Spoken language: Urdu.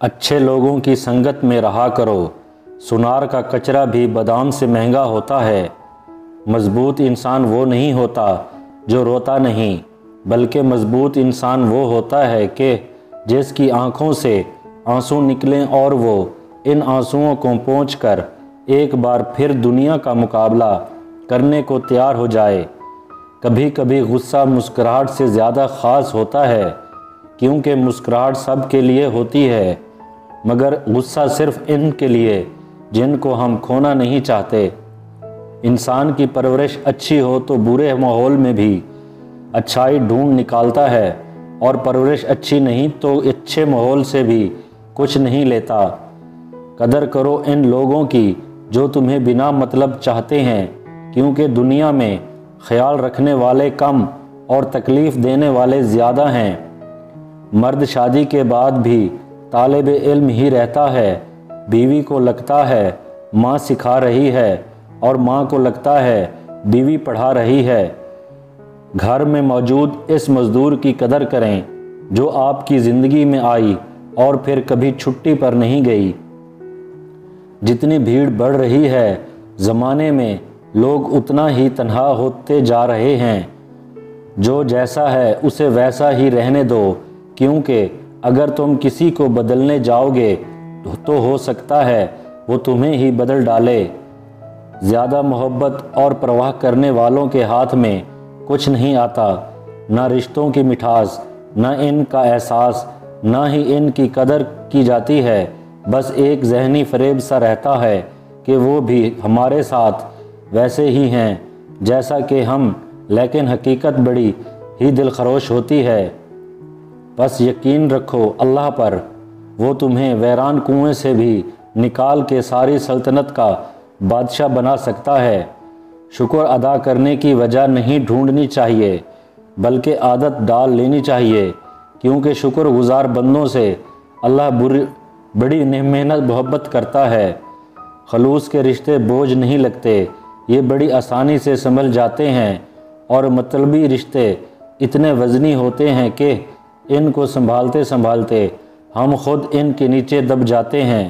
اچھے لوگوں کی سنگت میں رہا کرو، سنار کا کچرا بھی بادام سے مہنگا ہوتا ہے۔ مضبوط انسان وہ نہیں ہوتا جو روتا نہیں، بلکہ مضبوط انسان وہ ہوتا ہے کہ جس کی آنکھوں سے آنسو نکلیں اور وہ ان آنسوؤں کو پونچھ کر ایک بار پھر دنیا کا مقابلہ کرنے کو تیار ہو جائے۔ کبھی کبھی غصہ مسکراہٹ سے زیادہ خاص ہوتا ہے، کیونکہ مسکراہٹ سب کے لیے ہوتی ہے، مگر غصہ صرف ان کے لیے جن کو ہم کھونا نہیں چاہتے۔ انسان کی پرورش اچھی ہو تو برے ماحول میں بھی اچھائی ڈھونڈ نکالتا ہے، اور پرورش اچھی نہیں تو اچھے ماحول سے بھی کچھ نہیں لیتا۔ قدر کرو ان لوگوں کی جو تمہیں بنا مطلب چاہتے ہیں، کیونکہ دنیا میں خیال رکھنے والے کم اور تکلیف دینے والے زیادہ ہیں۔ مرد شادی کے بعد بھی طالب علم ہی رہتا ہے، بیوی کو لگتا ہے ماں سکھا رہی ہے، اور ماں کو لگتا ہے بیوی پڑھا رہی ہے۔ گھر میں موجود اس مزدور کی قدر کریں جو آپ کی زندگی میں آئی اور پھر کبھی چھٹی پر نہیں گئی۔ جتنی بھیڑ بڑھ رہی ہے زمانے میں، لوگ اتنا ہی تنہا ہوتے جا رہے ہیں۔ جو جیسا ہے اسے ویسا ہی رہنے دو، کیونکہ اگر تم کسی کو بدلنے جاؤ گے تو ہو سکتا ہے وہ تمہیں ہی بدل ڈالے۔ زیادہ محبت اور پرواہ کرنے والوں کے ہاتھ میں کچھ نہیں آتا، نہ رشتوں کی مٹھاس، نہ ان کا احساس، نہ ہی ان کی قدر کی جاتی ہے۔ بس ایک ذہنی فریب سا رہتا ہے کہ وہ بھی ہمارے ساتھ ویسے ہی ہیں جیسا کہ ہم، لیکن حقیقت بڑی ہی دلخروش ہوتی ہے۔ بس یقین رکھو اللہ پر، وہ تمہیں ویران کنویں سے بھی نکال کے ساری سلطنت کا بادشاہ بنا سکتا ہے۔ شکر ادا کرنے کی وجہ نہیں ڈھونڈنی چاہیے، بلکہ عادت ڈال لینی چاہیے، کیونکہ شکر گزار بندوں سے اللہ بڑی محنت محبت کرتا ہے۔ خلوص کے رشتے بوجھ نہیں لگتے، یہ بڑی آسانی سے سنبھل جاتے ہیں، اور مطلبی رشتے اتنے وزنی ہوتے ہیں کہ ان کو سنبھالتے سنبھالتے ہم خود ان کے نیچے دب جاتے ہیں۔